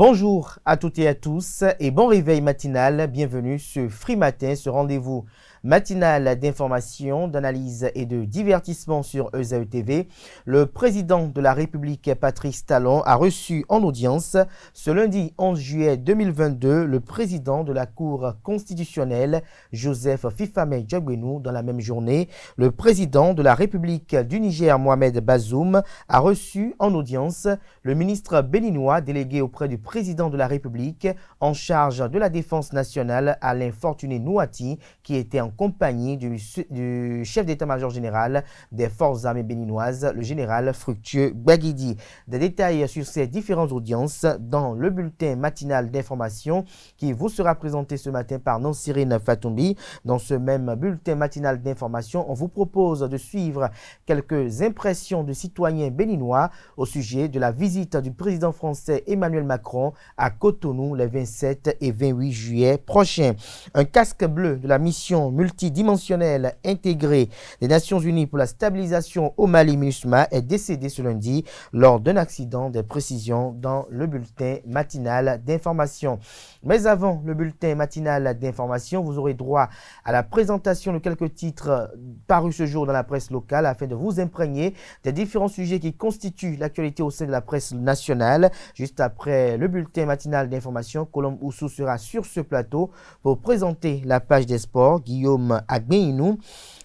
Bonjour à toutes et à tous et bon réveil matinal. Bienvenue sur Free Matin, ce rendez-vous matinal d'information, d'analyse et de divertissement sur ESAE TV. Le président de la République, Patrice Talon, a reçu en audience ce lundi 11 juillet 2022 le président de la Cour constitutionnelle, Joseph Fifamé Djogbenou. Dans la même journée, le président de la République du Niger, Mohamed Bazoum, a reçu en audience le ministre béninois délégué auprès du président de la République en charge de la défense nationale, Alain Fortuné Nouati, qui était en compagnie du chef d'état-major général des forces armées béninoises, le général Fructueux Baguidi. Des détails sur ces différentes audiences dans le bulletin matinal d'information qui vous sera présenté ce matin par Nansirine Fatoumbi. Dans ce même bulletin matinal d'information, on vous propose de suivre quelques impressions de citoyens béninois au sujet de la visite du président français Emmanuel Macron à Cotonou les 27 et 28 juillet prochains. Un casque bleu de la mission multidimensionnelle intégrée des Nations Unies pour la stabilisation au Mali, MINUSMA, est décédé ce lundi lors d'un accident. Des précisions dans le bulletin matinal d'information. Mais avant le bulletin matinal d'information, vous aurez droit à la présentation de quelques titres parus ce jour dans la presse locale afin de vous imprégner des différents sujets qui constituent l'actualité au sein de la presse nationale. Juste après le bulletin matinal d'information, Colombe Oussou sera sur ce plateau pour présenter la page des sports. Guillaume Agbeinou,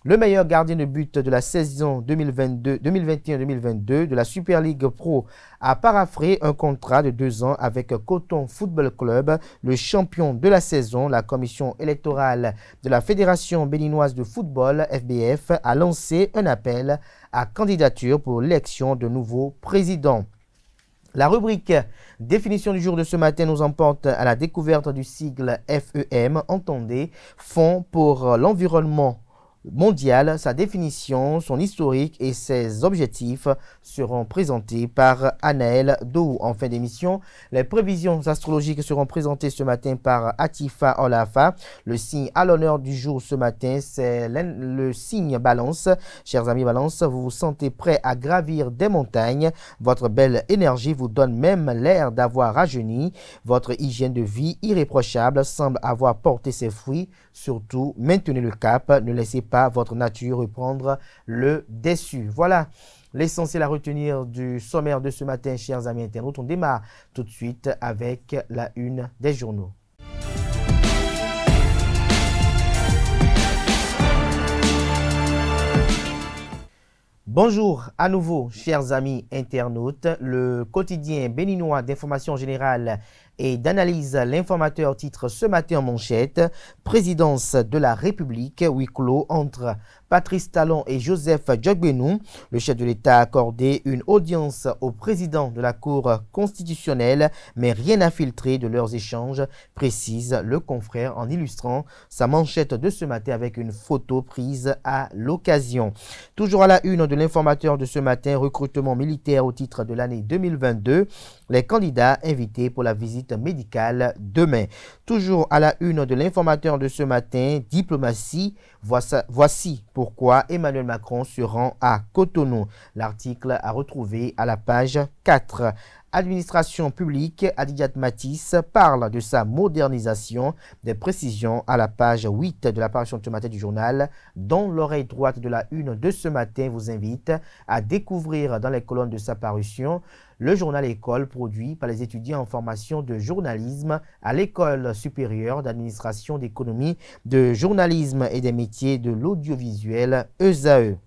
le meilleur gardien de but de la saison 2021-2022 de la Super League Pro, a paraphré un contrat de 2 ans avec Coton Football Club, le champion de la saison. La commission électorale de la Fédération béninoise de football, FBF, a lancé un appel à candidature pour l'élection de nouveaux présidents. La rubrique définition du jour de ce matin nous emporte à la découverte du sigle FEM, entendez, Fonds pour l'environnement mondial. Sa définition, son historique et ses objectifs seront présentés par Anaël Dou. En fin d'émission, les prévisions astrologiques seront présentées ce matin par Atifa Olafa. Le signe à l'honneur du jour ce matin, c'est le signe Balance. Chers amis Balance, vous vous sentez prêts à gravir des montagnes. Votre belle énergie vous donne même l'air d'avoir rajeuni. Votre hygiène de vie irréprochable semble avoir porté ses fruits. Surtout, maintenez le cap, ne laissez pas votre nature reprendre le dessus. Voilà l'essentiel à retenir du sommaire de ce matin, chers amis internautes. On démarre tout de suite avec la une des journaux. Bonjour à nouveau, chers amis internautes. Le quotidien béninois d'information générale et d'analyse, l'informateur titre ce matin en manchette « Présidence de la République, huis clos entre Patrice Talon et Joseph Djogbenou ». Le chef de l'État a accordé une audience au président de la Cour constitutionnelle, mais rien n'a filtré de leurs échanges, précise le confrère en illustrant sa manchette de ce matin avec une photo prise à l'occasion. Toujours à la une de l'informateur de ce matin, recrutement militaire au titre de l'année 2022, les candidats invités pour la visite médicale demain. Toujours à la une de l'informateur de ce matin, diplomatie, voici pourquoi Emmanuel Macron se rend à Cotonou. L'article à retrouver à la page 4. Administration publique, Adidiat Matisse parle de sa modernisation. Des précisions à la page 8 de l'apparition de ce matin du journal, dont l'oreille droite de la une de ce matin vous invite à découvrir dans les colonnes de sa parution le journal École produit par les étudiants en formation de journalisme à l'École supérieure d'administration d'économie, de journalisme et des métiers de l'audiovisuel ESAE.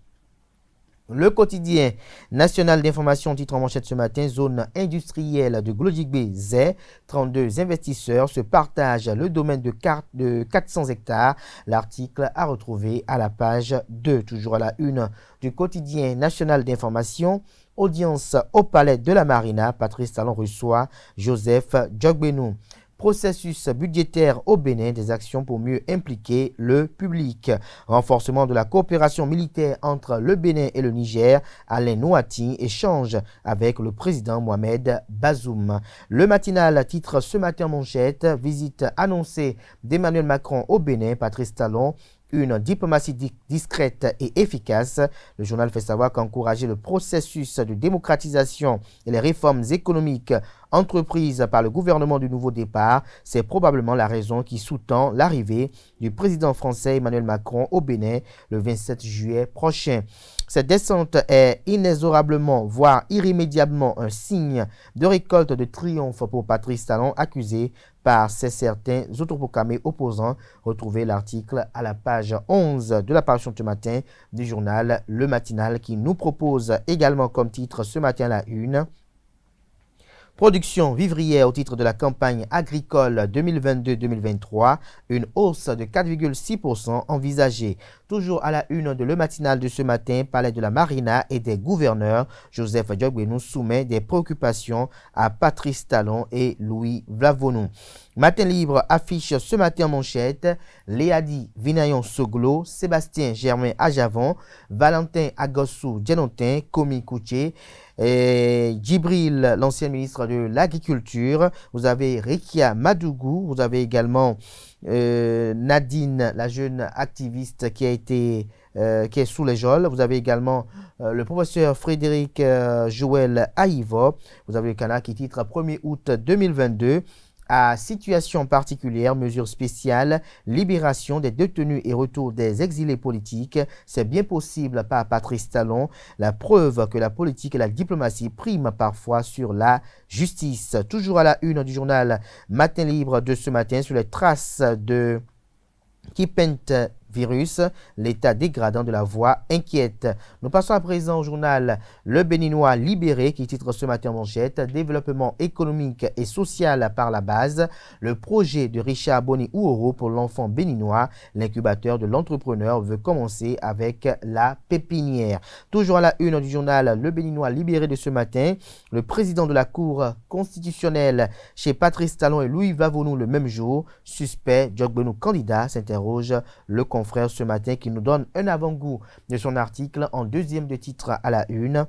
Le quotidien national d'information titre en manchette ce matin, zone industrielle de Glodjigbe Zé, 32 investisseurs se partagent le domaine de 400 hectares. L'article à retrouver à la page 2. Toujours à la une du quotidien national d'information, audience au palais de la Marina, Patrice Talon reçoit Joseph Djogbenou. Processus budgétaire au Bénin, des actions pour mieux impliquer le public. Renforcement de la coopération militaire entre le Bénin et le Niger. Alain Nouati échange avec le président Mohamed Bazoum. Le matinal titre ce matin en manchette, visite annoncée d'Emmanuel Macron au Bénin, Patrice Talon. Une diplomatie discrète et efficace. Le journal fait savoir qu'encourager le processus de démocratisation et les réformes économiques entreprise par le gouvernement du Nouveau Départ. C'est probablement la raison qui sous-tend l'arrivée du président français Emmanuel Macron au Bénin le 27 juillet prochain. Cette descente est inexorablement, voire irrémédiablement, un signe de récolte de triomphe pour Patrice Talon, accusé par certains autoproclamés opposants. Retrouvez l'article à la page 11 de la parution ce matin du journal Le Matinal, qui nous propose également comme titre ce matin la une: production vivrière au titre de la campagne agricole 2022-2023, une hausse de 4,6% envisagée. Toujours à la une de Le Matinal de ce matin, Palais de la Marina et des gouverneurs, Joseph Diogbenou soumet des préoccupations à Patrice Talon et Louis Vlavonou. Matin Libre affiche ce matin en manchette: Léadi Vinayon Soglo, Sébastien Germain Ajavon, Valentin Agossou Djenotin, Komi Kouché, Djibril, l'ancien ministre de l'Agriculture. Vous avez Rekia Madougou, vous avez également Nadine, la jeune activiste qui est sous les geôles. Vous avez également le professeur Frédéric Joël Aïvo. Vous avez le canal qui titre 1er août 2022. À situation particulière, mesures spéciales, libération des détenus et retour des exilés politiques. C'est bien possible par Patrice Talon. La preuve que la politique et la diplomatie priment parfois sur la justice. Toujours à la une du journal Matin Libre de ce matin, sur les traces de Kipent virus, l'état dégradant de la voie inquiète. Nous passons à présent au journal Le Béninois Libéré qui titre ce matin en manchette: développement économique et social par la base, le projet de Richard Boni Ouoro pour l'enfant béninois. L'incubateur de l'entrepreneur veut commencer avec la pépinière. Toujours à la une du journal Le Béninois Libéré de ce matin, le président de la Cour constitutionnelle chez Patrice Talon et Louis Vlavonou le même jour. Suspect, Diogbenou candidat, s'interroge le confrère ce matin, qui nous donne un avant-goût de son article en deuxième de titre à la une.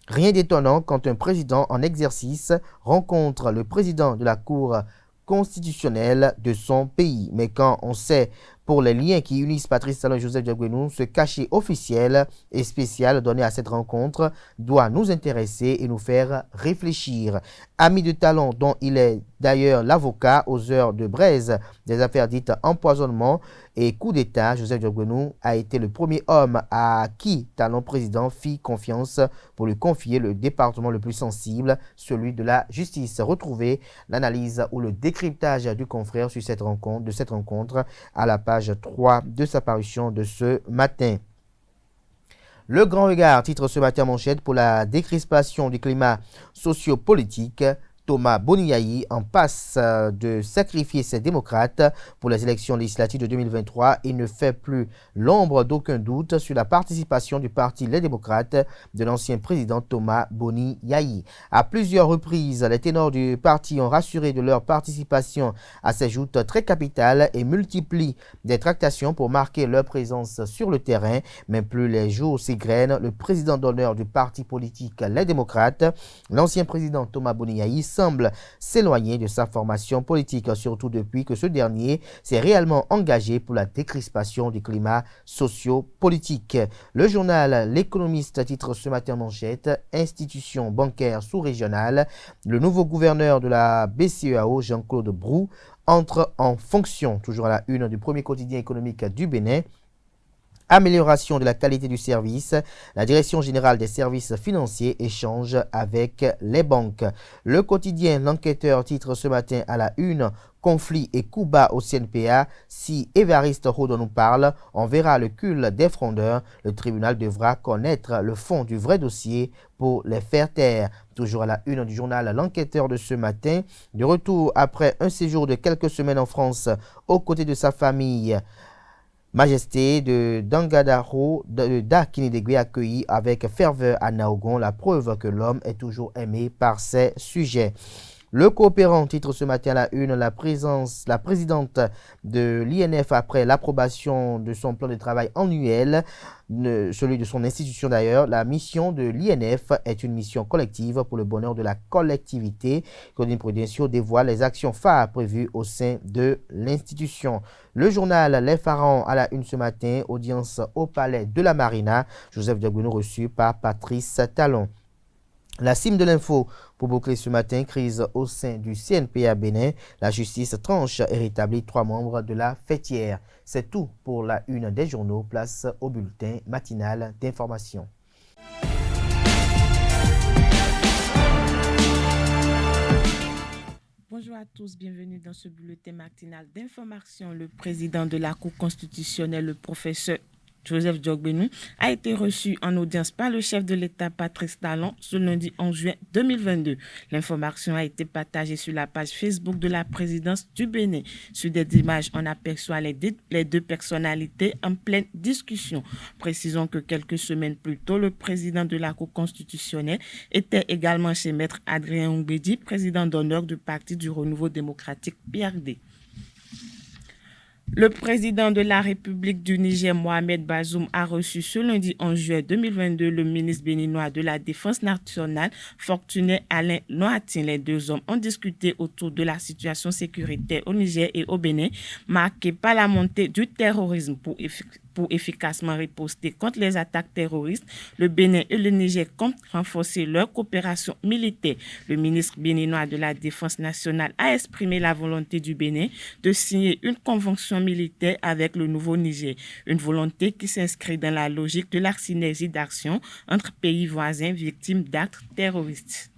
Rien d'étonnant quand un président en exercice rencontre le président de la Cour constitutionnelle de son pays. Mais quand on sait pour les liens qui unissent Patrice Talon et Joseph Diogbenou, ce cachet officiel et spécial donné à cette rencontre doit nous intéresser et nous faire réfléchir. Ami de Talon, dont il est d'ailleurs l'avocat aux heures de braise des affaires dites empoisonnement et coup d'État, Joseph Diogbenou a été le premier homme à qui Talon président fit confiance pour lui confier le département le plus sensible, celui de la justice. Retrouvez l'analyse ou le décryptage du confrère sur cette rencontre à la page 3 de sa parution de ce matin. Le Grand Regard titre ce matin manchette: pour la décrispation du climat sociopolitique, Thomas Boni en passe de sacrifier ses démocrates pour les élections législatives de 2023 et ne fait plus l'ombre d'aucun doute sur la participation du parti Les Démocrates de l'ancien président Thomas Boni Yayi. À plusieurs reprises, les ténors du parti ont rassuré de leur participation à ces joutes très capitales et multiplient des tractations pour marquer leur présence sur le terrain. Mais plus les jours s'égrènent, le président d'honneur du parti politique Les Démocrates, l'ancien président Thomas Boni Yayi, semble s'éloigner de sa formation politique, surtout depuis que ce dernier s'est réellement engagé pour la décrispation du climat socio-politique. Le journal L'Économiste titre ce matin en manchette: institution bancaire sous-régionale, le nouveau gouverneur de la BCEAO, Jean-Claude Brou, entre en fonction. Toujours à la une du premier quotidien économique du Bénin. Amélioration de la qualité du service. La Direction générale des services financiers échange avec les banques. Le quotidien L'Enquêteur titre ce matin à la une: conflit et coup bas au CNPA. Si Évariste Rodon nous parle, on verra le cul des frondeurs. Le tribunal devra connaître le fond du vrai dossier pour les faire taire. Toujours à la une du journal L'Enquêteur de ce matin. De retour après un séjour de quelques semaines en France aux côtés de sa famille, Majesté de Dangadaro de Dakinidegwe accueilli avec ferveur à Naogon, la preuve que l'homme est toujours aimé par ses sujets. Le Coopérant titre ce matin à la une: la présidente de l'INF après l'approbation de son plan de travail annuel, celui de son institution d'ailleurs. La mission de l'INF est une mission collective pour le bonheur de la collectivité. Claudine Prudencio dévoile les actions phares prévues au sein de l'institution. Le journal Les Pharaons à la une ce matin: audience au palais de la Marina, Joseph Diogbenou reçu par Patrice Talon. La cime de l'info pour boucler ce matin, crise au sein du CNP à Bénin. La justice tranche et rétablit 3 membres de la fêtière. C'est tout pour la une des journaux. Place au bulletin matinal d'information. Bonjour à tous, bienvenue dans ce bulletin matinal d'information. Le président de la Cour constitutionnelle, le professeur Joseph Diogbenou, a été reçu en audience par le chef de l'État Patrice Talon ce lundi 11 juin 2022. L'information a été partagée sur la page Facebook de la présidence du Bénin. Sur des images, on aperçoit les deux personnalités en pleine discussion. Précisons que quelques semaines plus tôt, le président de la Cour constitutionnelle était également chez Maître Adrien Oumbedi, président d'honneur du Parti du Renouveau démocratique PRD. Le président de la République du Niger, Mohamed Bazoum, a reçu ce lundi 11 juillet 2022 le ministre béninois de la Défense nationale, Fortuné Alain Noatin. Les deux hommes ont discuté autour de la situation sécuritaire au Niger et au Bénin, marquée par la montée du terrorisme. Pour efficacement riposter contre les attaques terroristes, le Bénin et le Niger comptent renforcer leur coopération militaire. Le ministre béninois de la Défense nationale a exprimé la volonté du Bénin de signer une convention militaire avec le nouveau Niger, une volonté qui s'inscrit dans la logique de la synergie d'action entre pays voisins victimes d'actes terroristes.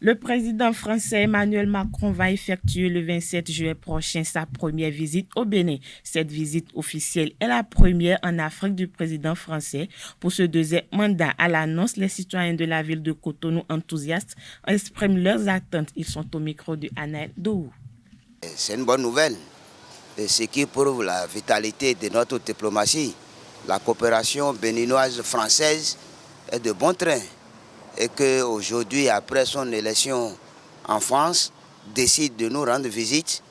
Le président français Emmanuel Macron va effectuer le 27 juillet prochain sa première visite au Bénin. Cette visite officielle est la première en Afrique du président français. Pour ce deuxième mandat, à l'annonce, les citoyens de la ville de Cotonou enthousiastes expriment leurs attentes. Ils sont au micro de Anaël Dohou. C'est une bonne nouvelle, ce qui prouve la vitalité de notre diplomatie. La coopération béninoise-française est de bon train. Et qu'aujourd'hui, après son élection en France, décide de nous rendre visite,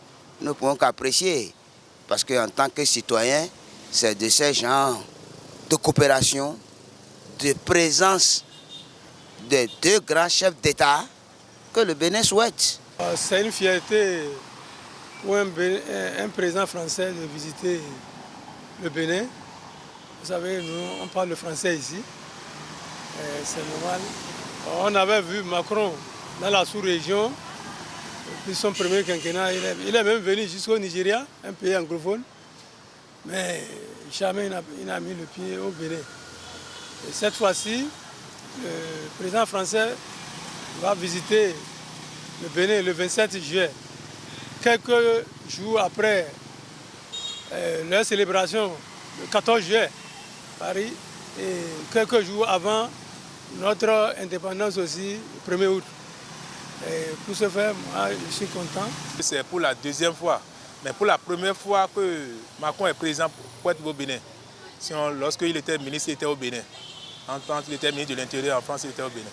nous ne pouvons qu'apprécier. Parce qu'en tant que citoyen, c'est de ces genres de coopération, de présence de deux grands chefs d'État que le Bénin souhaite. C'est une fierté pour un président français de visiter le Bénin. Vous savez, nous, on parle le français ici. C'est normal. On avait vu Macron dans la sous-région, depuis son premier quinquennat. Il est même venu jusqu'au Nigeria, un pays anglophone, mais jamais il n'a mis le pied au Bénin. Et cette fois-ci, le président français va visiter le Bénin le 27 juillet, quelques jours après leur célébration, le 14 juillet, Paris, et quelques jours avant notre indépendance aussi, le 1er août. Et pour ce faire, moi, je suis content. C'est pour la deuxième fois, mais pour la première fois que Macron est présent pour être au Bénin. Lorsqu'il était ministre, il était au Bénin. En tant qu'il était ministre de l'Intérieur en France, il était au Bénin.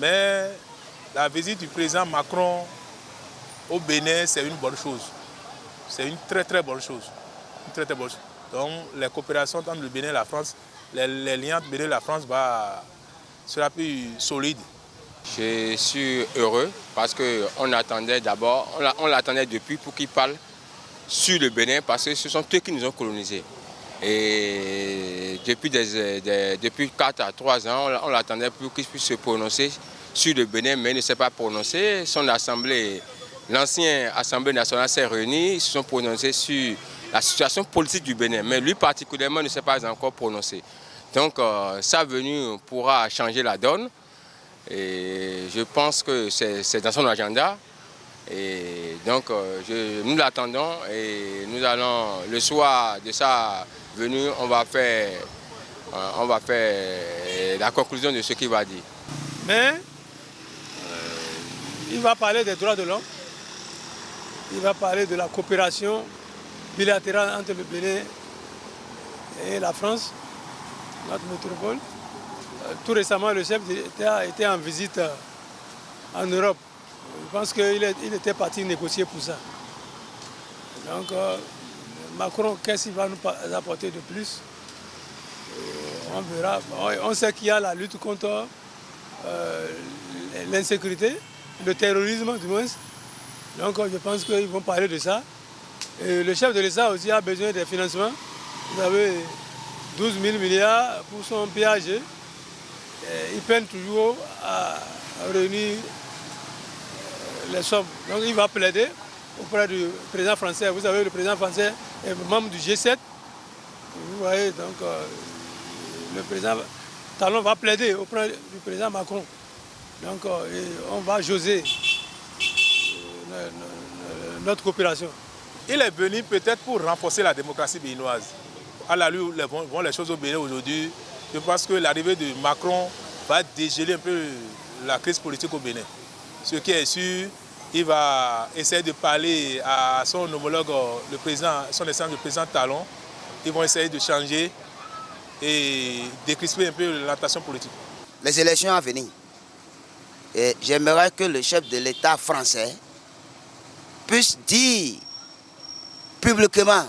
Mais la visite du président Macron au Bénin, c'est une bonne chose. C'est une très très bonne chose. Une très très bonne chose. Donc les coopérations entre le Bénin et la France, les liens entre le Bénin et la France sera plus solide. Je suis heureux parce qu'on l'attendait d'abord, on l'attendait depuis pour qu'il parle sur le Bénin parce que ce sont eux qui nous ont colonisés. Et depuis 4 à 3 ans, on l'attendait pour qu'il puisse se prononcer sur le Bénin, mais il ne s'est pas prononcé. Son assemblée, l'ancienne Assemblée nationale s'est réunie, ils se sont prononcés sur la situation politique du Bénin, mais lui particulièrement ne s'est pas encore prononcé. Donc sa venue pourra changer la donne et je pense que c'est dans son agenda. Et donc nous l'attendons et nous allons, le soir de sa venue, on va faire la conclusion de ce qu'il va dire. Mais il va parler des droits de l'homme, il va parler de la coopération bilatérale entre le Bénin et la France, notre métropole. Tout récemment, le chef d'État était en visite en Europe. Je pense qu'il était parti négocier pour ça. Donc, Macron, qu'est-ce qu'il va nous apporter de plus? On verra. On sait qu'il y a la lutte contre l'insécurité, le terrorisme du moins. Donc, je pense qu'ils vont parler de ça. Et le chef de l'État aussi a besoin de financement. Vous avez 12 000 milliards pour son péage. Il peine toujours à réunir les sommes. Donc il va plaider auprès du président français. Vous savez, le président français est membre du G7. Vous voyez, donc le président Talon va plaider auprès du président Macron. Donc on va joser notre coopération. Il est venu peut-être pour renforcer la démocratie béninoise. À la lutte vont les choses au Bénin aujourd'hui. Je pense que l'arrivée de Macron va dégeler un peu la crise politique au Bénin. Ce qui est sûr, il va essayer de parler à son homologue, le président, son excellence, le président Talon. Ils vont essayer de changer et décrisper un peu la tension politique. Les élections à venir. Et j'aimerais que le chef de l'État français puisse dire publiquement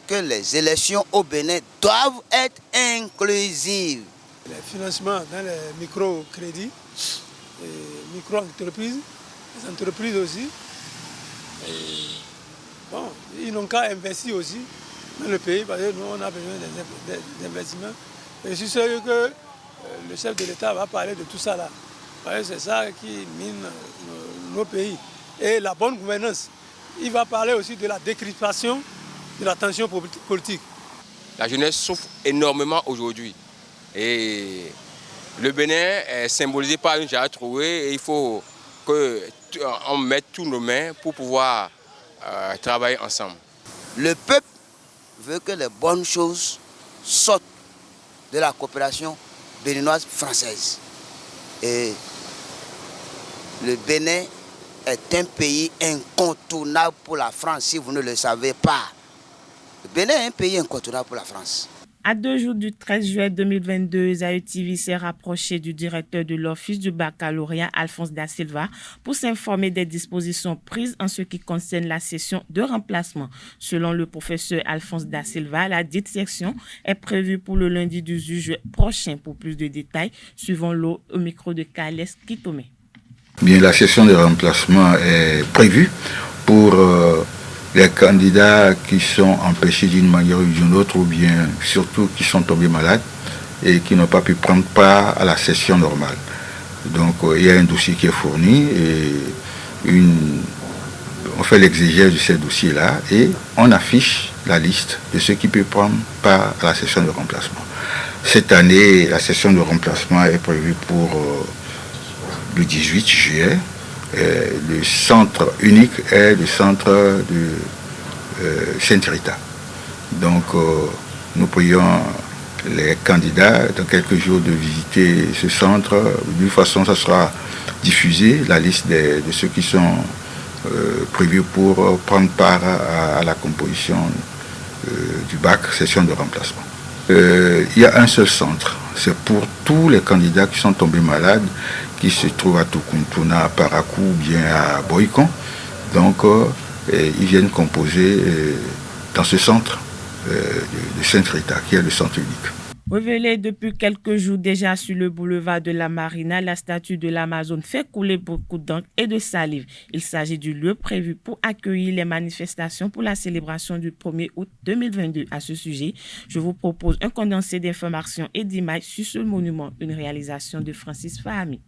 que les élections au Bénin doivent être inclusives. Les financements dans les microcrédits, micro-entreprises, les entreprises aussi. Et bon, ils n'ont qu'à investir aussi dans le pays parce que nous, on a besoin d'investissements. Et je suis sûr que le chef de l'État va parler de tout ça là. C'est ça qui mine nos pays. Et la bonne gouvernance. Il va parler aussi de la décrispation de la tension politique. La jeunesse souffre énormément aujourd'hui. Et le Bénin est symbolisé par une jarre trouée et il faut qu'on mette tous nos mains pour pouvoir travailler ensemble. Le peuple veut que les bonnes choses sortent de la coopération béninoise-française. Et le Bénin est un pays incontournable pour la France, si vous ne le savez pas. Le Bénin est un pays incontournable pour la France. À 2 jours du 13 juillet 2022, Zaï TV s'est rapproché du directeur de l'Office du baccalauréat, Alphonse Da Silva, pour s'informer des dispositions prises en ce qui concerne la session de remplacement. Selon le professeur Alphonse Da Silva, la dite section est prévue pour le lundi 18 juillet prochain. Pour plus de détails, suivons-le au micro de Carles Kitome. Bien, la session de remplacement est prévue pour les candidats qui sont empêchés d'une manière ou d'une autre, ou bien surtout qui sont tombés malades et qui n'ont pas pu prendre part à la session normale. Donc il y a un dossier qui est fourni et on fait l'exégèse de ces dossiers-là et on affiche la liste de ceux qui peuvent prendre part à la session de remplacement. Cette année, la session de remplacement est prévue pour le 18 juillet. Le centre unique est le centre de Sainte-Rita. Donc nous prions les candidats dans quelques jours de visiter ce centre. De toute façon, ça sera diffusé, la liste de ceux qui sont prévus pour prendre part à la composition du bac, session de remplacement. Il y a un seul centre, c'est pour tous les candidats qui sont tombés malades, qui se trouvent à Tukuntuna, à Parakou ou bien à Boïkon. Donc, ils viennent composer dans ce centre de Sainte-Rita, qui est le centre unique. Révélée depuis quelques jours déjà sur le boulevard de la Marina, la statue de l'Amazone fait couler beaucoup d'encre et de salive. Il s'agit du lieu prévu pour accueillir les manifestations pour la célébration du 1er août 2022. À ce sujet, je vous propose un condensé d'informations et d'images sur ce monument, une réalisation de Francis Fahami.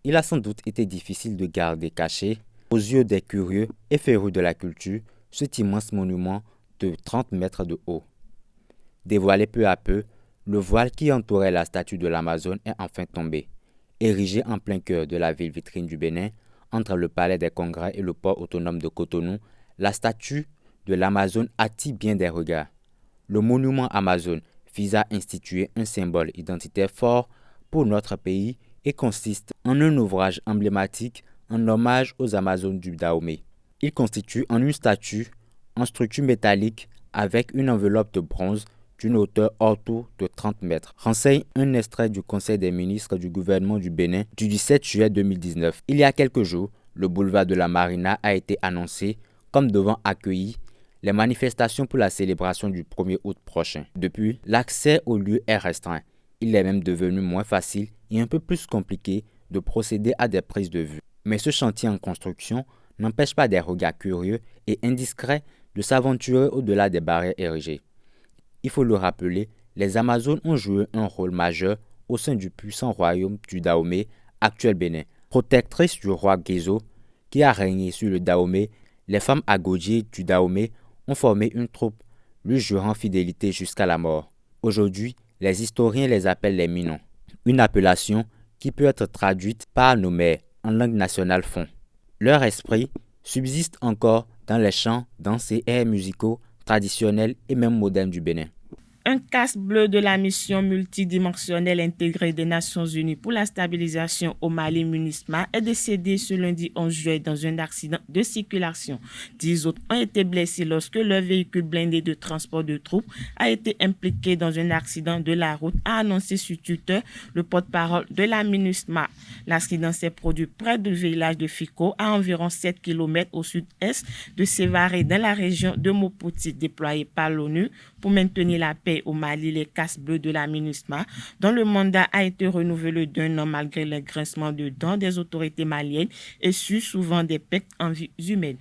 Il a sans doute été difficile de garder caché, aux yeux des curieux et férus de la culture, cet immense monument de 30 mètres de haut. Dévoilé peu à peu, le voile qui entourait la statue de l'Amazone est enfin tombé. Érigé en plein cœur de la ville vitrine du Bénin, entre le palais des congrès et le port autonome de Cotonou, la statue de l'Amazone attire bien des regards. Le monument Amazone vise à instituer un symbole identitaire fort pour notre pays et consiste en un ouvrage emblématique en hommage aux Amazones du Dahomey. Il constitue en une statue en structure métallique avec une enveloppe de bronze d'une hauteur autour de 30 mètres. Renseigne un extrait du Conseil des ministres du gouvernement du Bénin du 17 juillet 2019. Il y a quelques jours, le boulevard de la Marina a été annoncé comme devant accueillir les manifestations pour la célébration du 1er août prochain. Depuis, l'accès au lieu est restreint. Il est même devenu moins facile et un peu plus compliqué de procéder à des prises de vue. Mais ce chantier en construction n'empêche pas des regards curieux et indiscrets de s'aventurer au-delà des barrières érigées. Il faut le rappeler, les Amazones ont joué un rôle majeur au sein du puissant royaume du Dahomey actuel Bénin. Protectrices du roi Guézo, qui a régné sur le Dahomey, les femmes Agodji du Dahomey ont formé une troupe, lui jurant fidélité jusqu'à la mort. Aujourd'hui, les historiens les appellent les Minons, une appellation qui peut être traduite par nos mères en langue nationale fon. Leur esprit subsiste encore dans les chants, danses et airs musicaux traditionnels et même modernes du Bénin. Un casque bleu de la mission multidimensionnelle intégrée des Nations Unies pour la stabilisation au Mali, MINUSMA, est décédé ce lundi 11 juillet dans un accident de circulation. 10 autres ont été blessés lorsque leur véhicule blindé de transport de troupes a été impliqué dans un accident de la route, a annoncé sur Twitter le porte-parole de la MINUSMA. L'accident s'est produit près du village de Fiko, à environ 7 km au sud-est de Sévaré, dans la région de Mopouti, déployé par l'ONU pour maintenir la paix au Mali. Les casques bleus de la MINUSMA, dont le mandat a été renouvelé d'1 an malgré le grincement de dents des autorités maliennes et souvent des pertes en vies humaines.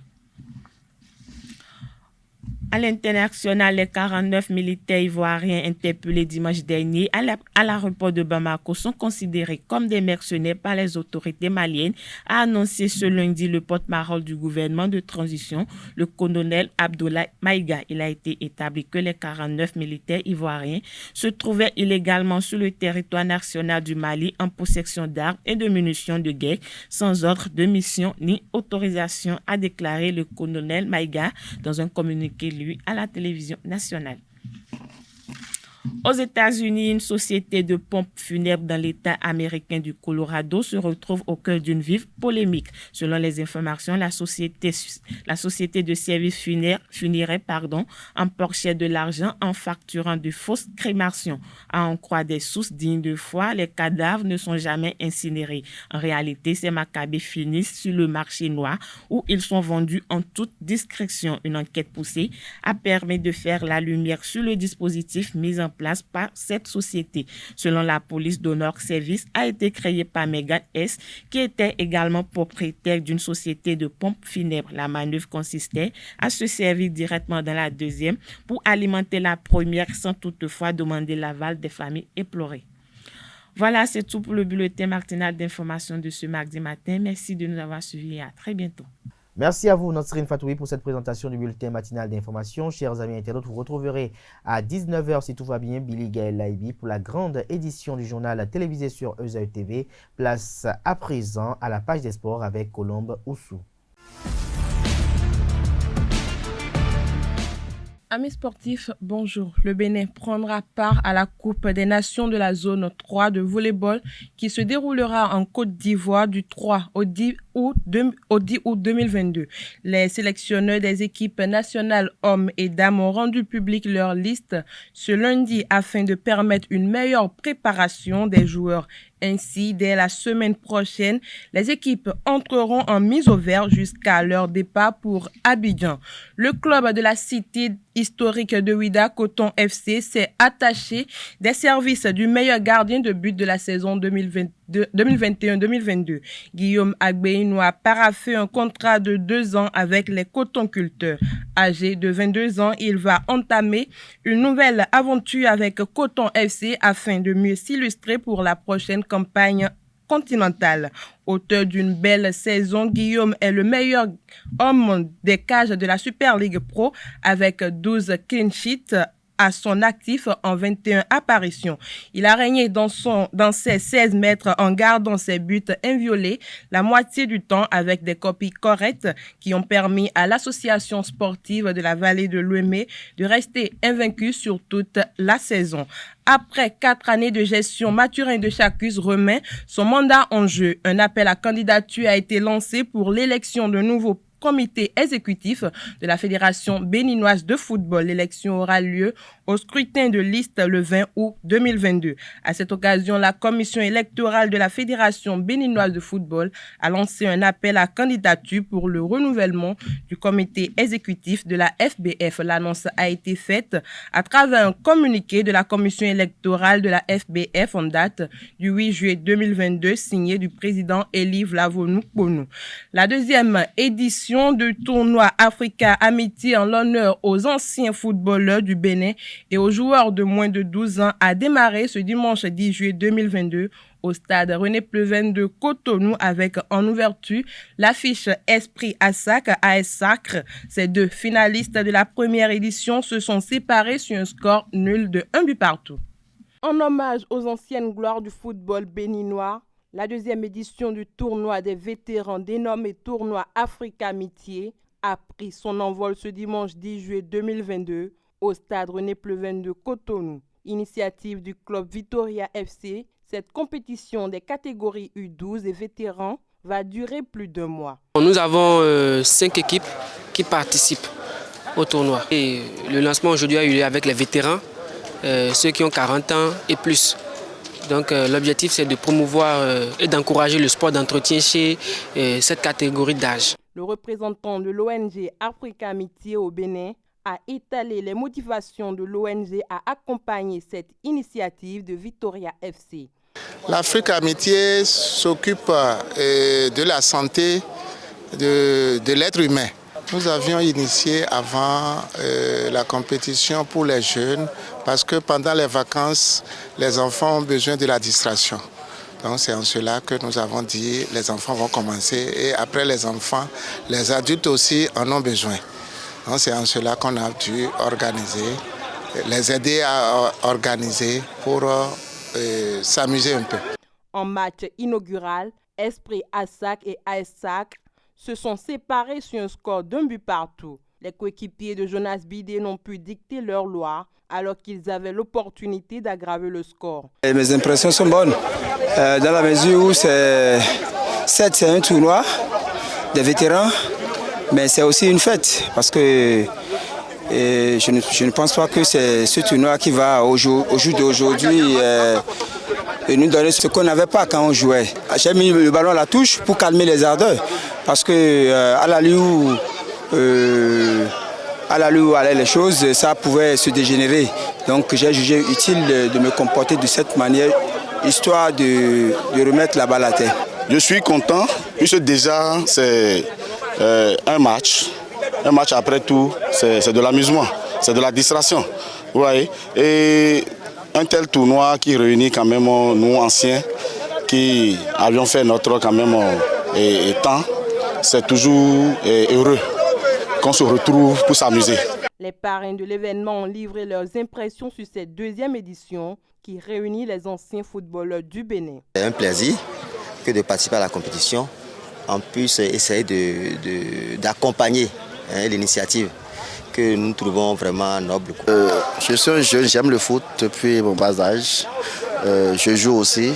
À l'international, les 49 militaires ivoiriens interpellés dimanche dernier à l'aéroport de Bamako sont considérés comme des mercenaires par les autorités maliennes, a annoncé ce lundi le porte-parole du gouvernement de transition, le colonel Abdoulaye Maïga. Il a été établi que les 49 militaires ivoiriens se trouvaient illégalement sur le territoire national du Mali en possession d'armes et de munitions de guerre sans ordre de mission ni autorisation, a déclaré le colonel Maïga dans un communiqué à la télévision nationale. Aux États-Unis, une société de pompes funèbres dans l'État américain du Colorado se retrouve au cœur d'une vive polémique. Selon les informations, la société de services funéraires empochait de l'argent en facturant de fausses crémations. À en croire des sources dignes de foi, les cadavres ne sont jamais incinérés. En réalité, ces macabres finissent sur le marché noir où ils sont vendus en toute discrétion. Une enquête poussée a permis de faire la lumière sur le dispositif mis en place par cette société. Selon la police, Donor Service a été créée par Megan S., qui était également propriétaire d'une société de pompes funèbres. La manœuvre consistait à se servir directement dans la deuxième pour alimenter la première sans toutefois demander l'aval des familles éplorées. Voilà, c'est tout pour le bulletin matinal d'information de ce mardi matin. Merci de nous avoir suivis et à très bientôt. Merci à vous, Nosrine Fatoui, pour cette présentation du bulletin matinal d'information. Chers amis internautes, vous retrouverez à 19h, si tout va bien, Billy Gaël Laibi pour la grande édition du journal télévisé sur EZAE TV. Place à présent à la page des sports avec Colombe Oussou. Amis sportifs, bonjour. Le Bénin prendra part à la Coupe des Nations de la zone 3 de volleyball qui se déroulera en Côte d'Ivoire du 3 au 10 août 2022. Les sélectionneurs des équipes nationales hommes et dames ont rendu public leur liste ce lundi afin de permettre une meilleure préparation des joueurs. Ainsi, dès la semaine prochaine, les équipes entreront en mise au vert jusqu'à leur départ pour Abidjan. Le club de la cité historique de Ouida, Coton FC, s'est attaché des services du meilleur gardien de but de la saison 2021-2022. Guillaume Agbeino a paraphé un contrat de 2 ans avec les cotonculteurs. Âgé de 22 ans, il va entamer une nouvelle aventure avec Coton FC afin de mieux s'illustrer pour la prochaine campagne continentale. Auteur d'une belle saison, Guillaume est le meilleur homme des cages de la Super League Pro avec 12 clean sheets à son actif en 21 apparitions. Il a régné dans ses 16 mètres en gardant ses buts inviolés la moitié du temps avec des copies correctes qui ont permis à l'association sportive de la vallée de l'Ouémé de rester invaincue sur toute la saison. Après 4 années de gestion, Mathurin de Chacus remet son mandat en jeu. Un appel à candidature a été lancé pour l'élection de nouveaux comité exécutif de la Fédération béninoise de football. L'élection aura lieu au scrutin de liste le 20 août 2022. À cette occasion, la commission électorale de la Fédération béninoise de football a lancé un appel à candidature pour le renouvellement du comité exécutif de la FBF. L'annonce a été faite à travers un communiqué de la commission électorale de la FBF en date du 8 juillet 2022 signé du président Elie Vlavonou-Ponou. La deuxième édition édition du tournoi Africa Amitié en l'honneur aux anciens footballeurs du Bénin et aux joueurs de moins de 12 ans a démarré ce dimanche 10 juillet 2022 au stade René Pleven de Cotonou avec en ouverture l'affiche Esprit Assac AS Sacre. Ces deux finalistes de la première édition se sont séparés sur un score nul de 1 but partout. En hommage aux anciennes gloires du football béninois, la deuxième édition du tournoi des vétérans dénommé Tournoi Africa Amitié a pris son envol ce dimanche 10 juillet 2022 au stade René Pleven de Cotonou. Initiative du club Vitoria FC, cette compétition des catégories U12 et vétérans va durer plus d'1 mois. Nous avons 5 équipes qui participent au tournoi. Et le lancement aujourd'hui a eu lieu avec les vétérans, ceux qui ont 40 ans et plus. Donc l'objectif c'est de promouvoir et d'encourager le sport d'entretien chez cette catégorie d'âge. Le représentant de l'ONG Africa Amitié au Bénin a étalé les motivations de l'ONG à accompagner cette initiative de Vitoria FC. L'Africa Amitié s'occupe de la santé de l'être humain. Nous avions initié avant la compétition pour les jeunes parce que pendant les vacances, les enfants ont besoin de la distraction. Donc c'est en cela que nous avons dit les enfants vont commencer et après les enfants, les adultes aussi en ont besoin. Donc c'est en cela qu'on a dû organiser, les aider à organiser pour s'amuser un peu. En match inaugural, Esprit Assac et AS Sacre se sont séparés sur un score d'1 but partout. Les coéquipiers de Jonas Bidé n'ont pu dicter leur loi alors qu'ils avaient l'opportunité d'aggraver le score. Mes impressions sont bonnes, dans la mesure où c'est un tournoi des vétérans, mais c'est aussi une fête parce que je ne pense pas que c'est ce tournoi qui va au jour d'aujourd'hui nous donner ce qu'on n'avait pas quand on jouait. J'ai mis le ballon à la touche pour calmer les ardeurs parce que à l'allure où allaient les choses, ça pouvait se dégénérer. Donc j'ai jugé utile de me comporter de cette manière, histoire de remettre la balle à terre. Je suis content, puisque déjà c'est un match. Un match après tout, c'est de l'amusement, c'est de la distraction. Vous voyez. Et un tel tournoi qui réunit quand même nous anciens, qui avions fait notre quand même temps, c'est toujours heureux qu'on se retrouve pour s'amuser. Les parrains de l'événement ont livré leurs impressions sur cette deuxième édition qui réunit les anciens footballeurs du Bénin. C'est un plaisir que de participer à la compétition. En plus, essayer d'accompagner l'initiative que nous trouvons vraiment noble. Je suis un jeune, j'aime le foot depuis mon bas âge. Je joue aussi.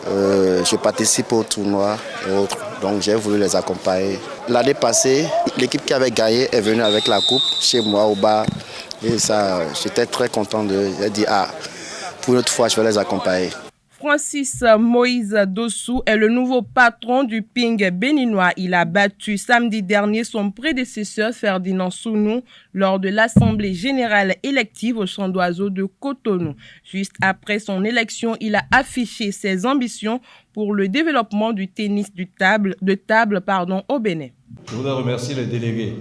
Je participe au tournoi et autres. Donc j'ai voulu les accompagner. L'année passée, l'équipe qui avait gagné est venue avec la coupe chez moi au bar. Et ça, j'étais très content j'ai dit, pour une autre fois, je vais les accompagner. Francis Moïse Dossou est le nouveau patron du Ping béninois. Il a battu samedi dernier son prédécesseur Ferdinand Sounou lors de l'Assemblée générale élective au Champ d'Oiseaux de Cotonou. Juste après son élection, il a affiché ses ambitions pour le développement du tennis de table au Bénin. Je voudrais remercier les délégués,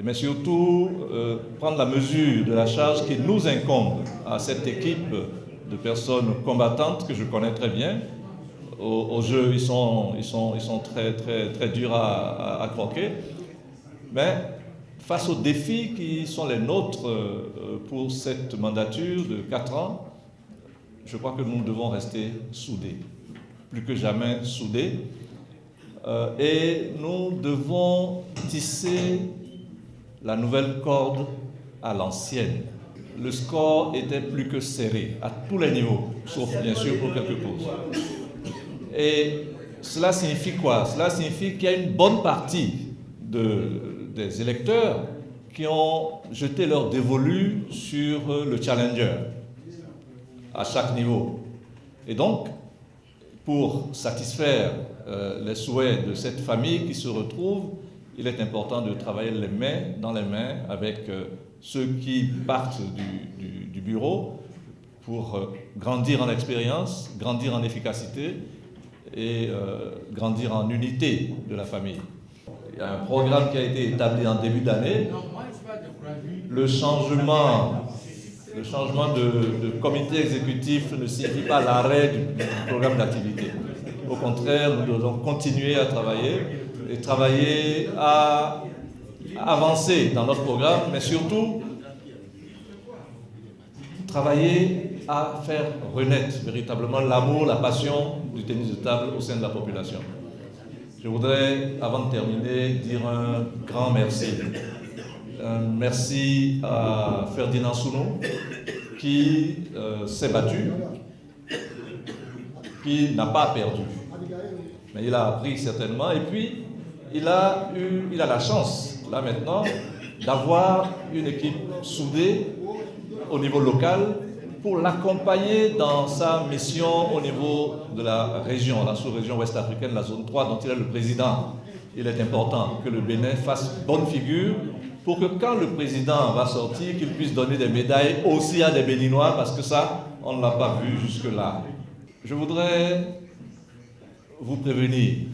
mais surtout prendre la mesure de la charge qui nous incombe à cette équipe de personnes combattantes que je connais très bien. Au jeu, ils sont très durs à croquer. Mais face aux défis qui sont les nôtres pour cette mandature de 4 ans, je crois que nous devons rester soudés, plus que jamais soudés. Et nous devons tisser la nouvelle corde à l'ancienne. Le score était plus que serré à tous les niveaux, sauf bien sûr pour quelques pauses. Et cela signifie quoi? Cela signifie qu'il y a une bonne partie des électeurs qui ont jeté leur dévolu sur le challenger à chaque niveau. Et donc, pour satisfaire les souhaits de cette famille qui se retrouve, il est important de travailler les mains dans les mains avec ceux qui partent du bureau pour grandir en expérience, grandir en efficacité et grandir en unité de la famille. il y a un programme qui a été établi en début d'année. Le changement de comité exécutif ne signifie pas l'arrêt du programme d'activité. Au contraire, nous devons continuer à travailler à avancer dans notre programme, mais surtout travailler à faire renaître véritablement l'amour, la passion du tennis de table au sein de la population. Je voudrais, avant de terminer, dire un grand merci. Un merci à Ferdinand Sounou qui s'est battu, qui n'a pas perdu, mais il a appris certainement. Et puis, il a la chance, là maintenant, d'avoir une équipe soudée au niveau local pour l'accompagner dans sa mission au niveau de la région, la sous-région ouest-africaine, la zone 3, dont il est le président. Il est important que le Bénin fasse bonne figure pour que quand le président va sortir, qu'il puisse donner des médailles aussi à des Béninois, parce que ça, on ne l'a pas vu jusque-là. Je voudrais vous prévenir,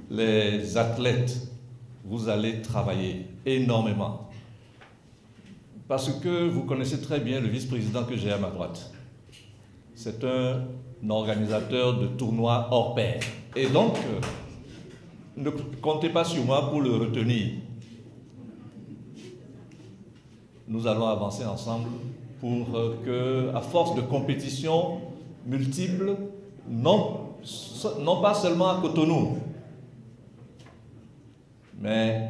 les athlètes, vous allez travailler énormément. Parce que vous connaissez très bien le vice-président que j'ai à ma droite. C'est un organisateur de tournois hors pair. Et donc, ne comptez pas sur moi pour le retenir. Nous allons avancer ensemble pour que, à force de compétitions multiples, non pas seulement à Cotonou, mais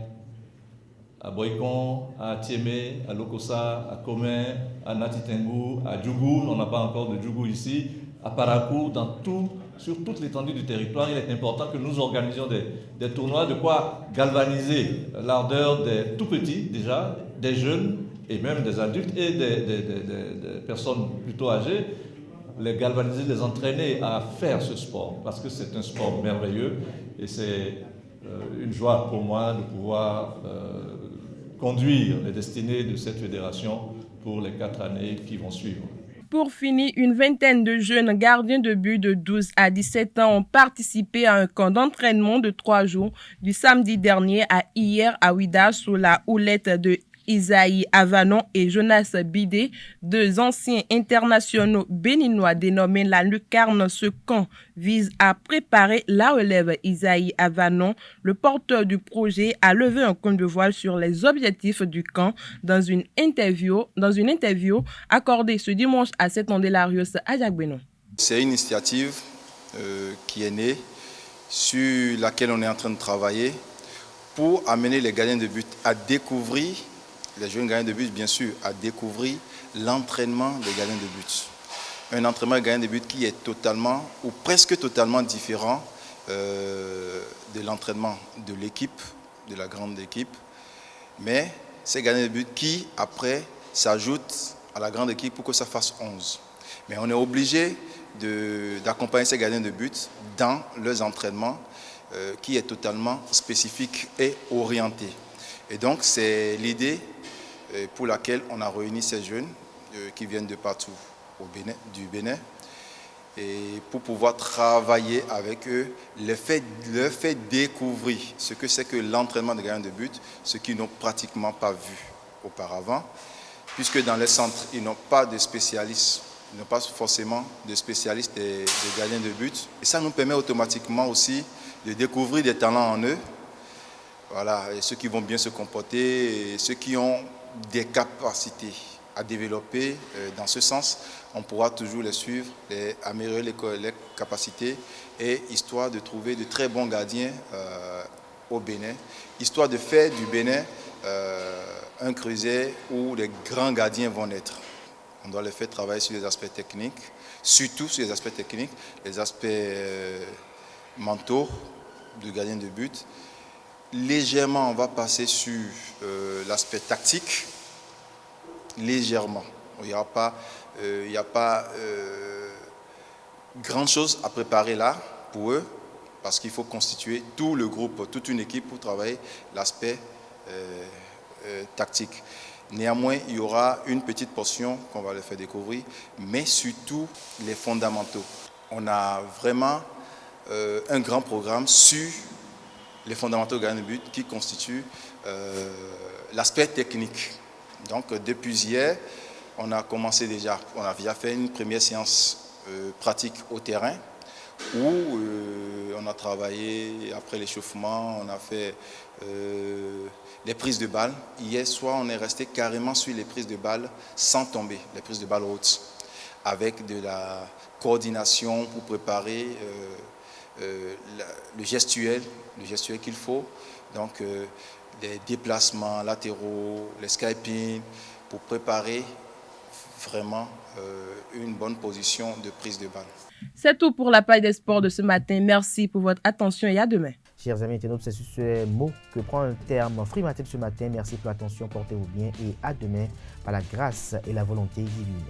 à Boycon, à Tiémé, à Lokossa, à Comé, à Natitengu, à Djougou, on n'a pas encore de Djougou ici, à Parakou, sur toute l'étendue du territoire, il est important que nous organisions des tournois, de quoi galvaniser l'ardeur des tout petits déjà, des jeunes et même des adultes et des personnes plutôt âgées, les galvaniser, les entraîner à faire ce sport, parce que c'est un sport merveilleux et c'est une joie pour moi de pouvoir conduire les destinées de cette fédération pour les 4 années qui vont suivre. Pour finir, une vingtaine de jeunes gardiens de but de 12 à 17 ans ont participé à un camp d'entraînement de 3 jours du samedi dernier à hier à Ouida sous la houlette de Isaïe Avanon et Jonas Bidé, 2 anciens internationaux béninois dénommés la Lucarne. Ce camp vise à préparer la relève. Isaïe Avanon, le porteur du projet, a levé un coin de voile sur les objectifs du camp dans une interview accordée ce dimanche à Saint-André-Larios à Jacques-Benon. C'est une initiative qui est née, sur laquelle on est en train de travailler pour amener les gardiens de but à découvrir, les jeunes gardiens de but bien sûr, à découvrir l'entraînement des gardiens de but. Un entraînement de gardien de but qui est totalement ou presque totalement différent de l'entraînement de l'équipe, de la grande équipe. Mais ces gardiens de but qui après s'ajoutent à la grande équipe pour que ça fasse 11. Mais on est obligé d'accompagner ces gardiens de but dans leurs entraînements qui est totalement spécifique et orienté. Et donc c'est l'idée pour laquelle on a réuni ces jeunes qui viennent de partout du Bénin et pour pouvoir travailler avec eux, leur fait découvrir ce que c'est que l'entraînement de gardiens de but, ce qu'ils n'ont pratiquement pas vu auparavant, puisque dans les centres, ils n'ont pas de spécialistes. Ils n'ont pas forcément de spécialistes des gardiens de but. Et ça nous permet automatiquement aussi de découvrir des talents en eux. Voilà, et ceux qui vont bien se comporter, et ceux qui ont des capacités à développer. Dans ce sens, on pourra toujours les suivre, améliorer les capacités, et histoire de trouver de très bons gardiens au Bénin, histoire de faire du Bénin un creuset où les grands gardiens vont naître. On doit les faire travailler sur les aspects techniques, surtout sur les aspects techniques, les aspects mentaux du gardien de but. Légèrement, on va passer sur l'aspect tactique, légèrement. Il n'y a pas grand chose à préparer là pour eux, parce qu'il faut constituer tout le groupe, toute une équipe pour travailler l'aspect tactique. Néanmoins, il y aura une petite portion qu'on va leur faire découvrir, mais surtout les fondamentaux. On a vraiment un grand programme sur les fondamentaux de gardien de but qui constituent l'aspect technique. Donc depuis hier, on a déjà fait une première séance pratique au terrain où on a travaillé après l'échauffement, on a fait les prises de balles. Hier soir, on est resté carrément sur les prises de balles sans tomber, les prises de balles hautes, avec de la coordination pour préparer le gestuel qu'il faut. Donc les déplacements latéraux, les skyping, pour préparer vraiment une bonne position de prise de balle. C'est tout pour la page des sports de ce matin. Merci pour votre attention et à demain. Chers amis internautes, c'est sur ce mot que prend un terme Free Matin ce matin. Merci pour l'attention, portez-vous bien et à demain par la grâce et la volonté divine.